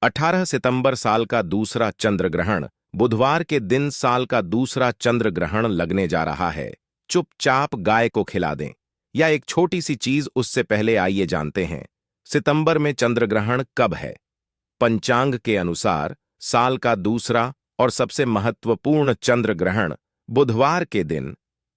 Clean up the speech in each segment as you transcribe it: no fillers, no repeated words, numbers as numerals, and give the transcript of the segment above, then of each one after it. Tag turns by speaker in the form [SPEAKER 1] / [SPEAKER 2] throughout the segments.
[SPEAKER 1] 18 सितंबर साल का दूसरा चंद्र ग्रहण, बुधवार के दिन साल का दूसरा चंद्र ग्रहण लगने जा रहा है। चुपचाप गाय को खिला दें, या एक छोटी सी चीज उससे पहले आइए जानते हैं, सितंबर में चंद्र ग्रहण कब है। पंचांग के अनुसार साल का दूसरा और सबसे महत्वपूर्ण चंद्र ग्रहण बुधवार के दिन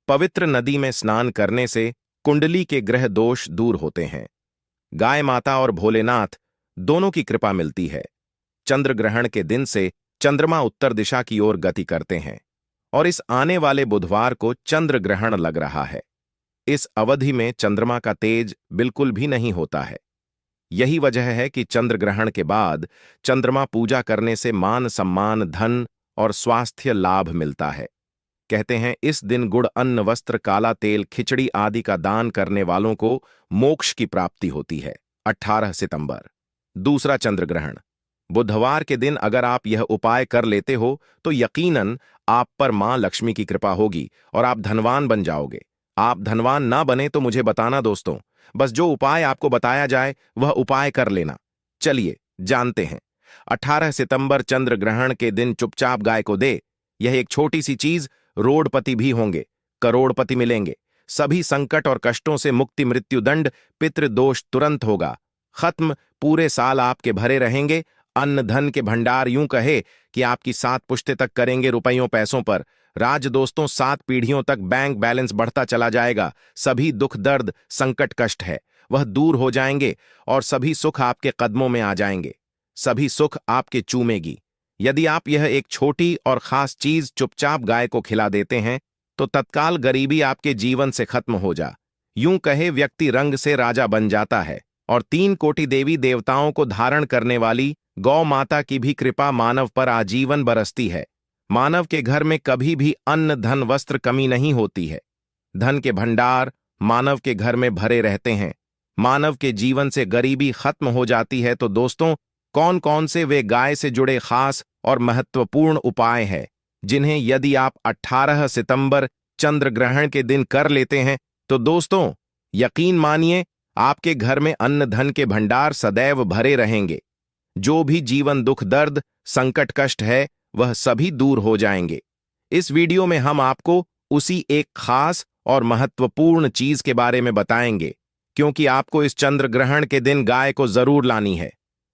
[SPEAKER 1] पवित्र नदी में स्नान करने से कुंडली के ग्रह दोष दूर होते हैं। गाय माता और भोलेनाथ दोनों की कृपा मिलती है। चंद्र ग्रहण के दिन से चंद्रमा उत्तर दिशा की ओर गति करते हैं और इस आने वाले बुधवार को चंद्र ग्रहण लग रहा है। इस अवधि में चंद्रमा का तेज बिल्कुल भी नहीं होता है। यही वजह है कि चंद्र ग्रहण के बाद चंद्रमा पूजा करने से मान सम्मान, धन और स्वास्थ्य लाभ मिलता है। कहते हैं इस दिन गुड़, अन्न, वस्त्र, काला तेल, खिचड़ी आदि का दान करने वालों को मोक्ष की प्राप्ति होती है। 18 सितंबर दूसरा चंद्र ग्रहण बुधवार के दिन अगर आप यह उपाय कर लेते हो तो यकीनन आप पर मां लक्ष्मी की कृपा होगी और आप धनवान बन जाओगे। आप धनवान ना बने तो मुझे बताना दोस्तों, बस जो उपाय आपको बताया जाए वह उपाय कर लेना। चलिए जानते हैं। 18 सितंबर चंद्र ग्रहण के दिन चुपचाप गाय को दे। यह एक छोटी सी चीज, रोडपति भी होंगे, करोड़पति मिलेंगे, सभी संकट और कष्टों से मुक्ति, मृत्युदंड, पितृदोष तुरंत होगा खत्म, पूरे साल आपके भरे रहेंगे। अन्न धन के भंडार, यूं कहे कि आपकी 7 पुश्ते तक करेंगे रुपयों पैसों पर राज दोस्तों। 7 पीढ़ियों तक बैंक बैलेंस बढ़ता चला जाएगा। सभी दुख, दर्द, संकट, कष्ट है वह दूर हो जाएंगे और सभी सुख आपके कदमों में आ जाएंगे। सभी सुख आपके चूमेगी। यदि आप यह एक छोटी और खास चीज चुपचाप गाय को खिला देते हैं तो तत्काल गरीबी आपके जीवन से खत्म हो जा, यूं कहे व्यक्ति रंग से राजा बन जाता है और 3 कोटि देवी देवताओं को धारण करने वाली गौ माता की भी कृपा मानव पर आजीवन बरसती है। मानव के घर में कभी भी अन्न, धन, वस्त्र कमी नहीं होती है। धन के भंडार मानव के घर में भरे रहते हैं। मानव के जीवन से गरीबी खत्म हो जाती है। तो दोस्तों, कौन कौन से वे गाय से जुड़े खास और महत्वपूर्ण उपाय हैं जिन्हें यदि आप 18 सितंबर चंद्र ग्रहण के दिन कर लेते हैं तो दोस्तों यकीन मानिए आपके घर में अन्न धन के भंडार सदैव भरे रहेंगे। जो भी जीवन दुख, दर्द, संकट, कष्ट है वह सभी दूर हो जाएंगे। इस वीडियो में हम आपको उसी एक खास और महत्वपूर्ण चीज के बारे में बताएंगे, क्योंकि आपको इस चंद्र ग्रहण के दिन गाय को जरूर लानी है।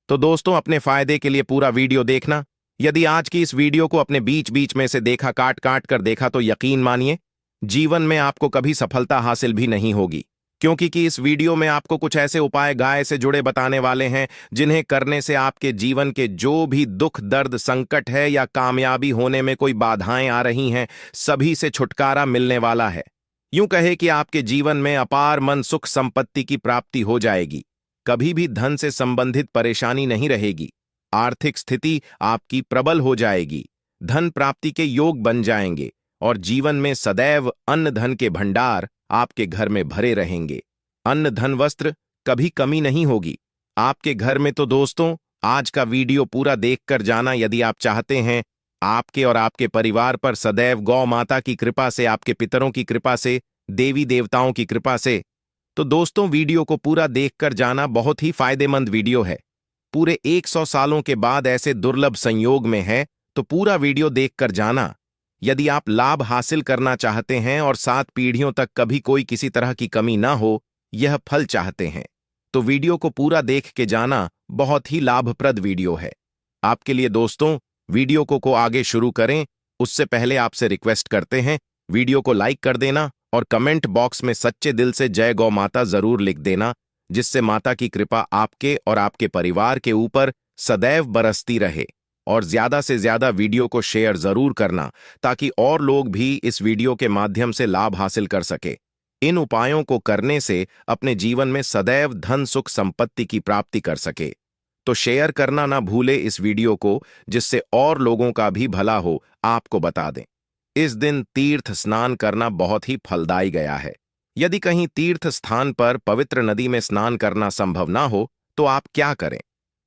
[SPEAKER 1] तो दोस्तों, अपने फायदे के लिए पूरा वीडियो देखना। यदि आज की इस वीडियो को अपने बीच बीच में से देखा, काट काट कर देखा, तो यकीन मानिए जीवन में आपको कभी सफलता हासिल भी नहीं होगी, क्योंकि इस वीडियो में आपको कुछ ऐसे उपाय गाय से जुड़े बताने वाले हैं जिन्हें करने से आपके जीवन के जो भी दुख, दर्द, संकट है या कामयाबी होने में कोई बाधाएं आ रही हैं, सभी से छुटकारा मिलने वाला है। यूं कहे कि आपके जीवन में अपार मन, सुख, संपत्ति की प्राप्ति हो जाएगी। कभी भी धन से संबंधित परेशानी नहीं रहेगी। आर्थिक स्थिति आपकी प्रबल हो जाएगी। धन प्राप्ति के योग बन जाएंगे और जीवन में सदैव अन्न धन के भंडार आपके घर में भरे रहेंगे। अन्न धन वस्त्र कभी कमी नहीं होगी आपके घर में। तो दोस्तों, आज का वीडियो पूरा देखकर जाना यदि आप चाहते हैं आपके और आपके परिवार पर सदैव गौ माता की कृपा से, आपके पितरों की कृपा से, देवी देवताओं की कृपा से। तो दोस्तों, वीडियो को पूरा देखकर जाना, बहुत ही फायदेमंद वीडियो है। पूरे 100 सालों के बाद ऐसे दुर्लभ संयोग में है, तो पूरा वीडियो देखकर जाना। यदि आप लाभ हासिल करना चाहते हैं और 7 पीढ़ियों तक कभी कोई किसी तरह की कमी ना हो, यह फल चाहते हैं, तो वीडियो को पूरा देख के जाना। बहुत ही लाभप्रद वीडियो है आपके लिए। दोस्तों, वीडियो को आगे शुरू करें उससे पहले आपसे रिक्वेस्ट करते हैं, वीडियो को लाइक कर देना और कमेंट बॉक्स में सच्चे दिल से जय गौ माता जरूर लिख देना, जिससे माता की कृपा आपके और आपके परिवार के ऊपर सदैव बरसती रहे। और ज्यादा से ज्यादा वीडियो को शेयर जरूर करना ताकि और लोग भी इस वीडियो के माध्यम से लाभ हासिल कर सके। इन उपायों को करने से अपने जीवन में सदैव धन, सुख, संपत्ति की प्राप्ति कर सके। तो शेयर करना ना भूले इस वीडियो को, जिससे और लोगों का भी भला हो। आपको बता दें, इस दिन तीर्थ स्नान करना बहुत ही फलदायी गया है। यदि कहीं तीर्थ स्थान पर पवित्र नदी में स्नान करना संभव ना हो तो आप क्या करें,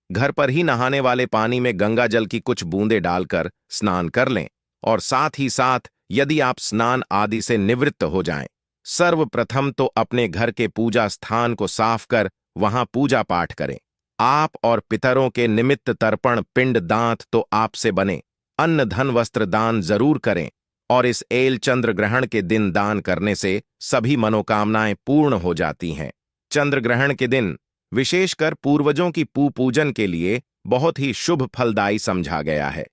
[SPEAKER 1] घर पर ही नहाने वाले पानी में गंगा जल की कुछ बूंदें डालकर स्नान कर लें। और साथ ही साथ यदि आप स्नान आदि से निवृत्त हो जाएं, सर्वप्रथम तो अपने घर के पूजा स्थान को साफ कर वहां पूजा पाठ करें। आप और पितरों के निमित्त तर्पण पिंड दांत तो आपसे बने, अन्न धन वस्त्र दान जरूर करें, और इस एल चंद्र ग्रहण के दिन दान करने से सभी मनोकामनाएं पूर्ण हो जाती हैं। चंद्र ग्रहण के दिन विशेषकर पूर्वजों की पूजन के लिए बहुत ही शुभ फलदायी समझा गया है।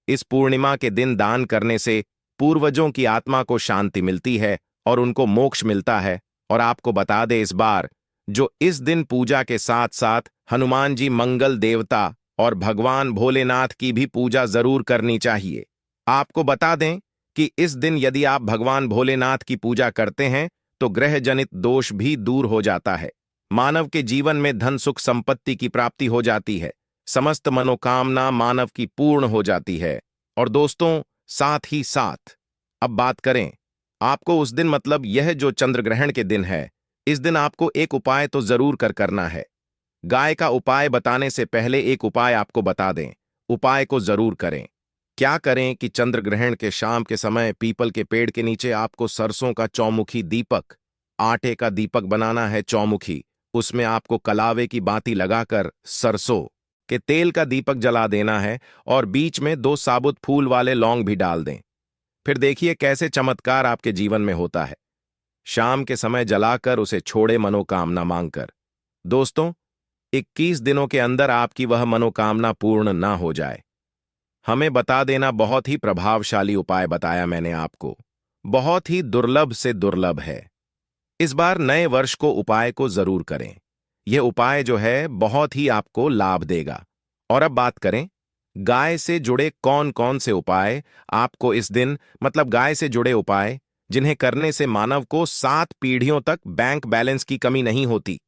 [SPEAKER 1] इस पूर्णिमा के दिन दान करने से पूर्वजों की आत्मा को शांति मिलती है और उनको मोक्ष मिलता है। और आपको बता दे इस बार, जो इस दिन पूजा के साथ साथ हनुमान जी मंगल देवता और भगवान भोलेनाथ की भी पूजा जरूर करनी चाहिए। आपको बता दें कि इस दिन यदि आप भगवान भोलेनाथ की पूजा करते हैं तो ग्रह जनित दोष भी दूर हो जाता है, मानव के जीवन में धन सुख संपत्ति की प्राप्ति हो जाती है, समस्त मनोकामना मानव की पूर्ण हो जाती है। और दोस्तों, साथ ही साथ अब बात करें आपको उस दिन, मतलब यह जो चंद्र ग्रहण के दिन है, इस दिन आपको एक उपाय तो जरूर करना है। गाय का उपाय बताने से पहले एक उपाय आपको बता दें, उपाय को जरूर करें। क्या करें कि चंद्र ग्रहण के शाम के समय पीपल के पेड़ के नीचे आपको सरसों का चौमुखी दीपक, आटे का दीपक बनाना है चौमुखी, उसमें आपको कलावे की बाती लगाकर सरसों के तेल का दीपक जला देना है और बीच में 2 साबुत फूल वाले लौंग भी डाल दें। फिर देखिए कैसे चमत्कार आपके जीवन में होता है। शाम के समय जलाकर उसे छोड़े मनोकामना मांगकर। दोस्तों, 21 दिनों के अंदर आपकी वह मनोकामना पूर्ण ना हो जाए, हमें बता देना। बहुत ही प्रभावशाली उपाय बताया मैंने आपको, बहुत ही दुर्लभ से दुर्लभ है। इस बार नए वर्ष को उपाय को जरूर करें। यह उपाय जो है बहुत ही आपको लाभ देगा। और अब बात करें गाय से जुड़े कौन कौन से उपाय आपको इस दिन, मतलब गाय से जुड़े उपाय जिन्हें करने से मानव को 7 पीढ़ियों तक बैंक बैलेंस की कमी नहीं होती,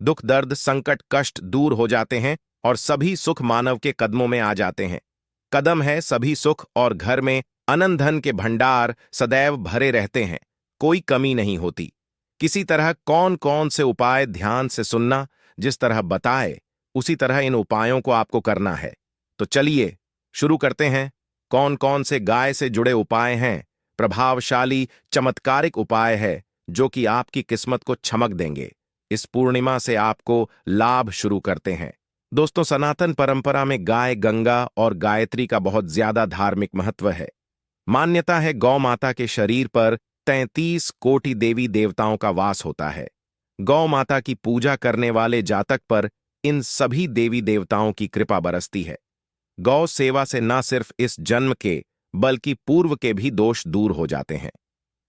[SPEAKER 1] दुख दर्द संकट कष्ट दूर हो जाते हैं और सभी सुख मानव के कदमों में आ जाते हैं। कदम है सभी सुख और घर में अनंत धन के भंडार सदैव भरे रहते हैं, कोई कमी नहीं होती। किसी तरह कौन कौन से उपाय ध्यान से सुनना, जिस तरह बताए उसी तरह इन उपायों को आपको करना है। तो चलिए शुरू करते हैं। कौन कौन से गाय से जुड़े उपाय हैं, प्रभावशाली चमत्कारिक उपाय है जो कि आपकी किस्मत को चमक देंगे। इस पूर्णिमा से आपको लाभ शुरू करते हैं। दोस्तों, सनातन परंपरा में गाय, गंगा और गायत्री का बहुत ज्यादा धार्मिक महत्व है। मान्यता है गौ माता के शरीर पर 33 कोटि देवी देवताओं का वास होता है। गौ माता की पूजा करने वाले जातक पर इन सभी देवी देवताओं की कृपा बरसती है। गौ सेवा से न सिर्फ इस जन्म के बल्कि पूर्व के भी दोष दूर हो जाते हैं।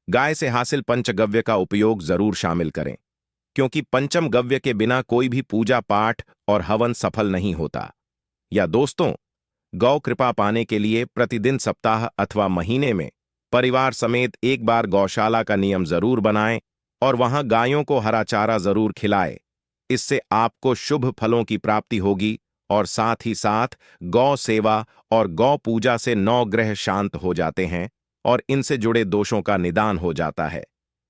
[SPEAKER 1] गाय से हासिल पंचगव्य का उपयोग जरूर शामिल करें, क्योंकि पंचम गव्य के बिना कोई भी पूजा पाठ और हवन सफल नहीं होता। या दोस्तों, गौ कृपा पाने के लिए प्रतिदिन, सप्ताह अथवा महीने में परिवार समेत एक बार गौशाला का नियम जरूर बनाएं और वहां गायों को हरा चारा जरूर खिलाएं। इससे आपको शुभ फलों की प्राप्ति होगी और साथ ही साथ गौ सेवा और गौ पूजा से 9 ग्रह शांत हो जाते हैं और इनसे जुड़े दोषों का निदान हो जाता है।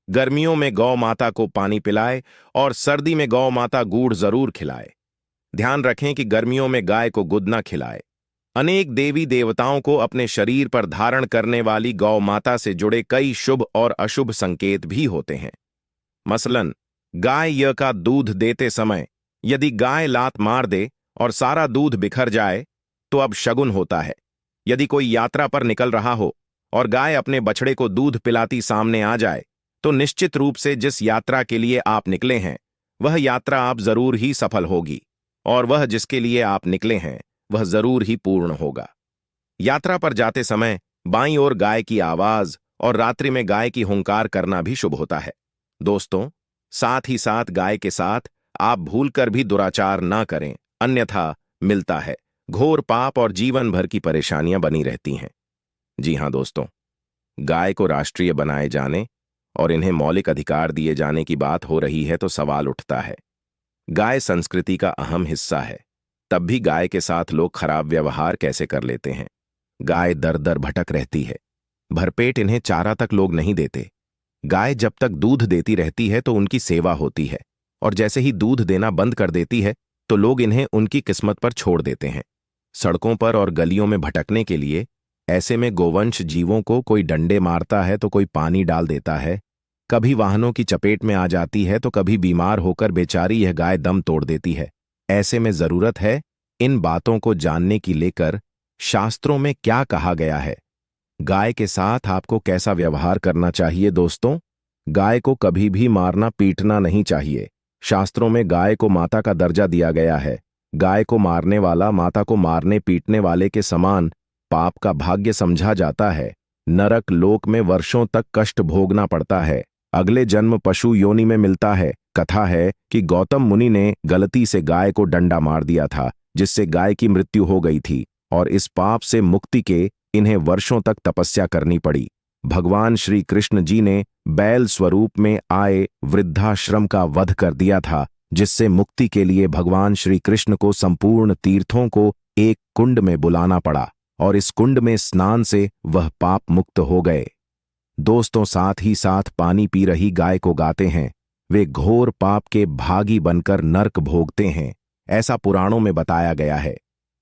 [SPEAKER 1] गर्मियों में गौ माता को पानी पिलाए और सर्दी में गौ माता गुड़ जरूर खिलाए। ध्यान रखें कि गर्मियों में गाय को गुद न खिलाए। अनेक देवी देवताओं को अपने शरीर पर धारण करने वाली गौ माता से जुड़े कई शुभ और अशुभ संकेत भी होते हैं। मसलन, गाय य का दूध देते समय यदि गाय लात मार दे और सारा दूध बिखर जाए तो अब शगुन होता है। यदि कोई यात्रा पर निकल रहा हो और गाय अपने बछड़े को दूध पिलाती सामने आ जाए तो निश्चित रूप से जिस यात्रा के लिए आप निकले हैं वह यात्रा आप जरूर ही सफल होगी और वह जिसके लिए आप निकले हैं वह जरूर ही पूर्ण होगा। यात्रा पर जाते समय बाईं ओर गाय की आवाज और रात्रि में गाय की हुंकार करना भी शुभ होता है। दोस्तों, साथ ही साथ गाय के साथ आप भूलकर भी दुराचार ना करें, अन्यथा मिलता है घोर पाप और जीवन भर की परेशानियां बनी रहती हैं। जी हां दोस्तों, गाय को राष्ट्रीय बनाए जाने और इन्हें मौलिक अधिकार दिए जाने की बात हो रही है तो सवाल उठता है, गाय संस्कृति का अहम हिस्सा है, तब भी गाय के साथ लोग खराब व्यवहार कैसे कर लेते हैं। गाय दर दर भटक रहती है, भरपेट इन्हें चारा तक लोग नहीं देते। गाय जब तक दूध देती रहती है तो उनकी सेवा होती है और जैसे ही दूध देना बंद कर देती है तो लोग इन्हें उनकी किस्मत पर छोड़ देते हैं, सड़कों पर और गलियों में भटकने के लिए। ऐसे में गोवंश जीवों को कोई डंडे मारता है तो कोई पानी डाल देता है, कभी वाहनों की चपेट में आ जाती है तो कभी बीमार होकर बेचारी यह गाय दम तोड़ देती है। ऐसे में जरूरत है इन बातों को जानने की लेकर शास्त्रों में क्या कहा गया है। गाय के साथ आपको कैसा व्यवहार करना चाहिए दोस्तों? गाय को कभी भी मारना पीटना नहीं चाहिए। शास्त्रों में गाय को माता का दर्जा दिया गया है। गाय को मारने वाला माता को मारने पीटने वाले के समान पाप का भाग्य समझा जाता है। नरक लोक में वर्षों तक कष्ट भोगना पड़ता है। अगले जन्म पशु योनि में मिलता है। कथा है कि गौतम मुनि ने गलती से गाय को डंडा मार दिया था, जिससे गाय की मृत्यु हो गई थी, और इस पाप से मुक्ति के इन्हें वर्षों तक तपस्या करनी पड़ी। भगवान श्री कृष्ण जी ने बैल स्वरूप में आए वृद्धाश्रम का वध कर दिया था, जिससे मुक्ति के लिए भगवान श्री कृष्ण को संपूर्ण तीर्थों को एक कुंड में बुलाना पड़ा, और इस कुंड में स्नान से वह पाप मुक्त हो गए। दोस्तों, साथ ही साथ पानी पी रही गाय को गाते हैं, वे घोर पाप के भागी बनकर नरक भोगते हैं, ऐसा पुराणों में बताया गया है।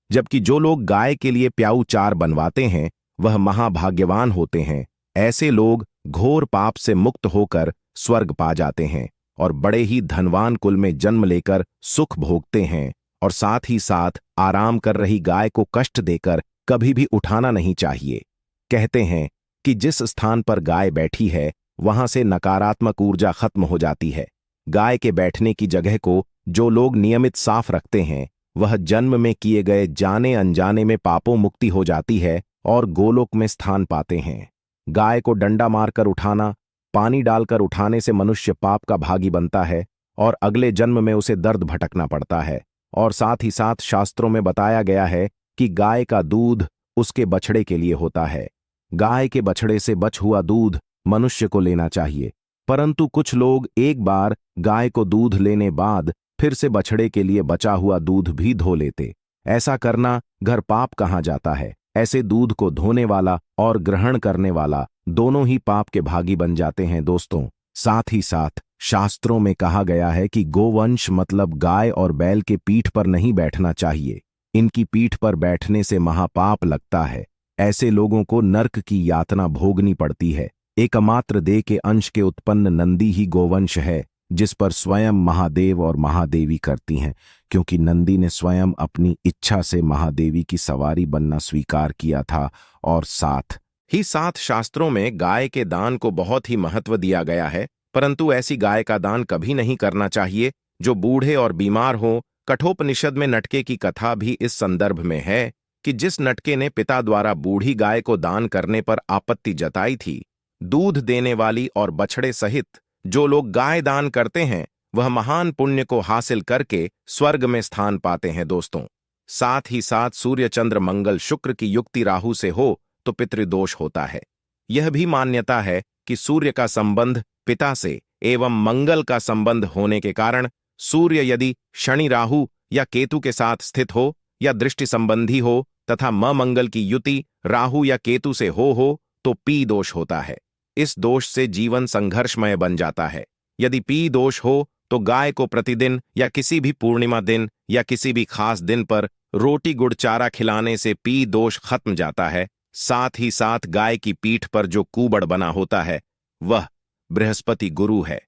[SPEAKER 1] जबकि जो लोग गाय के लिए प्याऊ चार बनवाते हैं वह महाभाग्यवान होते हैं। ऐसे लोग घोर पाप से मुक्त होकर स्वर्ग पा जाते हैं और बड़े ही धनवान कुल में जन्म लेकर सुख भोगते हैं। और साथ ही साथ आराम कर रही गाय को कष्ट देकर कभी भी उठाना नहीं चाहिए। कहते हैं कि जिस स्थान पर गाय बैठी है वहां से नकारात्मक ऊर्जा खत्म हो जाती है। गाय के बैठने की जगह को जो लोग नियमित साफ रखते हैं वह जन्म में किए गए जाने अनजाने में पापों मुक्ति हो जाती है और गोलोक में स्थान पाते हैं। गाय को डंडा मारकर उठाना, पानी डालकर उठाने से मनुष्य पाप का भागी बनता है और अगले जन्म में उसे दर्द भटकना पड़ता है। और साथ ही साथ शास्त्रों में बताया गया है कि गाय का दूध उसके बछड़े के लिए होता है। गाय के बछड़े से बच हुआ दूध मनुष्य को लेना चाहिए, परंतु कुछ लोग एक बार गाय को दूध लेने बाद फिर से बछड़े के लिए बचा हुआ दूध भी धो लेते। ऐसा करना घर पाप कहा जाता है। ऐसे दूध को धोने वाला और ग्रहण करने वाला दोनों ही पाप के भागी बन जाते हैं। दोस्तों, साथ ही साथ शास्त्रों में कहा गया है कि गोवंश मतलब गाय और बैल के पीठ पर नहीं बैठना चाहिए। इनकी पीठ पर बैठने से महापाप लगता है। ऐसे लोगों को नर्क की यातना भोगनी पड़ती है। एकमात्र देह के अंश के उत्पन्न नंदी ही गोवंश है, जिस पर स्वयं महादेव और महादेवी करती हैं, क्योंकि नंदी ने स्वयं अपनी इच्छा से महादेवी की सवारी बनना स्वीकार किया था। और साथ ही साथ शास्त्रों में गाय के दान को बहुत ही महत्व दिया गया है, परंतु ऐसी गाय का दान कभी नहीं करना चाहिए जो बूढ़े और बीमार हो। कठोपनिषद में नटके की कथा भी इस संदर्भ में है कि जिस नटके ने पिता द्वारा बूढ़ी गाय को दान करने पर आपत्ति जताई थी, दूध देने वाली और बछड़े सहित जो लोग गाय दान करते हैं वह महान पुण्य को हासिल करके स्वर्ग में स्थान पाते हैं। दोस्तों, साथ ही साथ सूर्य चंद्र मंगल शुक्र की युक्ति राहु से हो तो पितृदोष होता है। यह भी मान्यता है कि सूर्य का संबंध पिता से एवं मंगल का संबंध होने के कारण सूर्य यदि शनि राहु या केतु के साथ स्थित हो या दृष्टि संबंधी हो तथा मंगल की युति राहु या केतु से हो तो पी दोष होता है। इस दोष से जीवन संघर्षमय बन जाता है। यदि पी दोष हो तो गाय को प्रतिदिन या किसी भी पूर्णिमा दिन या किसी भी खास दिन पर रोटी गुड़ चारा खिलाने से पी दोष खत्म जाता है। साथ ही साथ गाय की पीठ पर जो कूबड़ बना होता है वह बृहस्पति गुरु है।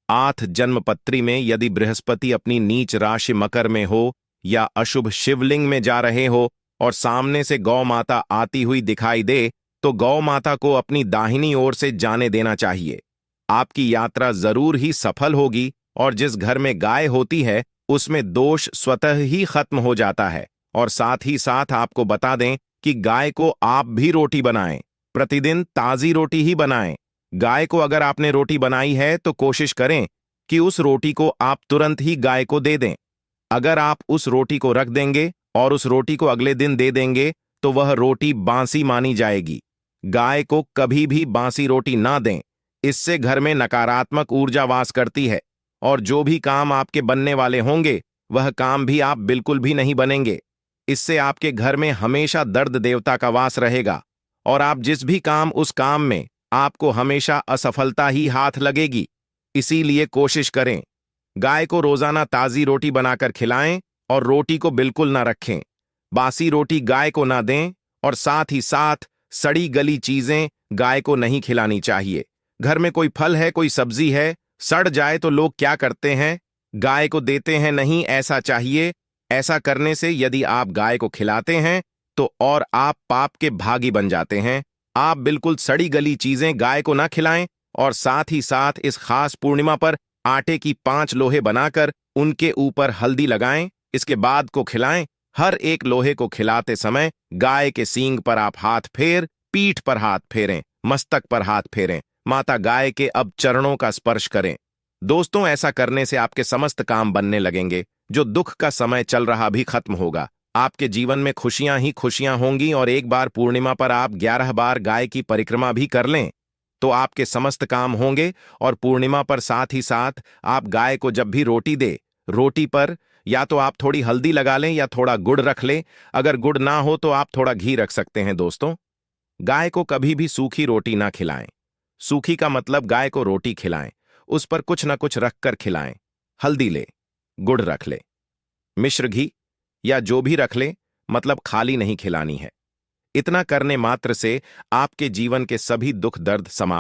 [SPEAKER 1] आठ जन्मपत्री में यदि बृहस्पति अपनी नीच राशि मकर में हो या अशुभ शिवलिंग में जा रहे हो और सामने से गौ माता आती हुई दिखाई दे तो गौ माता को अपनी दाहिनी ओर से जाने देना चाहिए। आपकी यात्रा जरूर ही सफल होगी और जिस घर में गाय होती है उसमें दोष स्वतः ही खत्म हो जाता है। और साथ ही साथ आपको बता दें कि गाय को आप भी रोटी बनाएं, प्रतिदिन ताजी रोटी ही बनाएं। गाय को अगर आपने रोटी बनाई है तो कोशिश करें कि उस रोटी को आप तुरंत ही गाय को दे दें। अगर आप उस रोटी को रख देंगे और उस रोटी को अगले दिन दे देंगे तो वह रोटी बासी मानी जाएगी। गाय को कभी भी बासी रोटी ना दें, इससे घर में नकारात्मक ऊर्जा वास करती है और जो भी काम आपके बनने वाले होंगे वह काम भी आप बिल्कुल भी नहीं बनेंगे। इससे आपके घर में हमेशा दर्द देवता का वास रहेगा और आप जिस भी काम उस काम में आपको हमेशा असफलता ही हाथ लगेगी। इसीलिए कोशिश करें गाय को रोजाना ताजी रोटी बनाकर खिलाएं और रोटी को बिल्कुल ना रखें। बासी रोटी गाय को ना दें और साथ ही साथ सड़ी गली चीजें गाय को नहीं खिलानी चाहिए। घर में कोई फल है, कोई सब्जी है, सड़ जाए तो लोग क्या करते हैं, गाय को देते हैं नहीं, ऐसा चाहिए ऐसा करने से यदि आप गाय को खिलाते हैं तो और आप पाप के भागी बन जाते हैं। आप बिल्कुल सड़ी गली चीजें गाय को ना खिलाएं और साथ ही साथ इस खास पूर्णिमा पर आटे की 5 लोहे बनाकर उनके ऊपर हल्दी लगाएं, इसके बाद को खिलाएं। हर एक लोहे को खिलाते समय गाय के सींग पर आप हाथ फेर, पीठ पर हाथ फेरें, मस्तक पर हाथ फेरें, माता गाय के अब चरणों का स्पर्श करें। दोस्तों, ऐसा करने से आपके समस्त काम बनने लगेंगे। जो दुख का समय चल रहा भी खत्म होगा। आपके जीवन में खुशियां ही खुशियां होंगी और एक बार पूर्णिमा पर आप 11 बार गाय की परिक्रमा भी कर लें तो आपके समस्त काम होंगे। और पूर्णिमा पर साथ ही साथ आप गाय को जब भी रोटी दे, रोटी पर या तो आप थोड़ी हल्दी लगा लें या थोड़ा गुड़ रख लें। अगर गुड़ ना हो तो आप थोड़ा घी रख सकते हैं। दोस्तों, गाय को कभी भी सूखी रोटी ना खिलाएं। सूखी का मतलब गाय को रोटी खिलाएं, उस पर कुछ ना कुछ रखकर खिलाएं। हल्दी ले, गुड़ रख ले, मिश्र घी या जो भी रख ले, मतलब खाली नहीं खिलानी है। इतना करने मात्र से आपके जीवन के सभी दुख दर्द समाप्त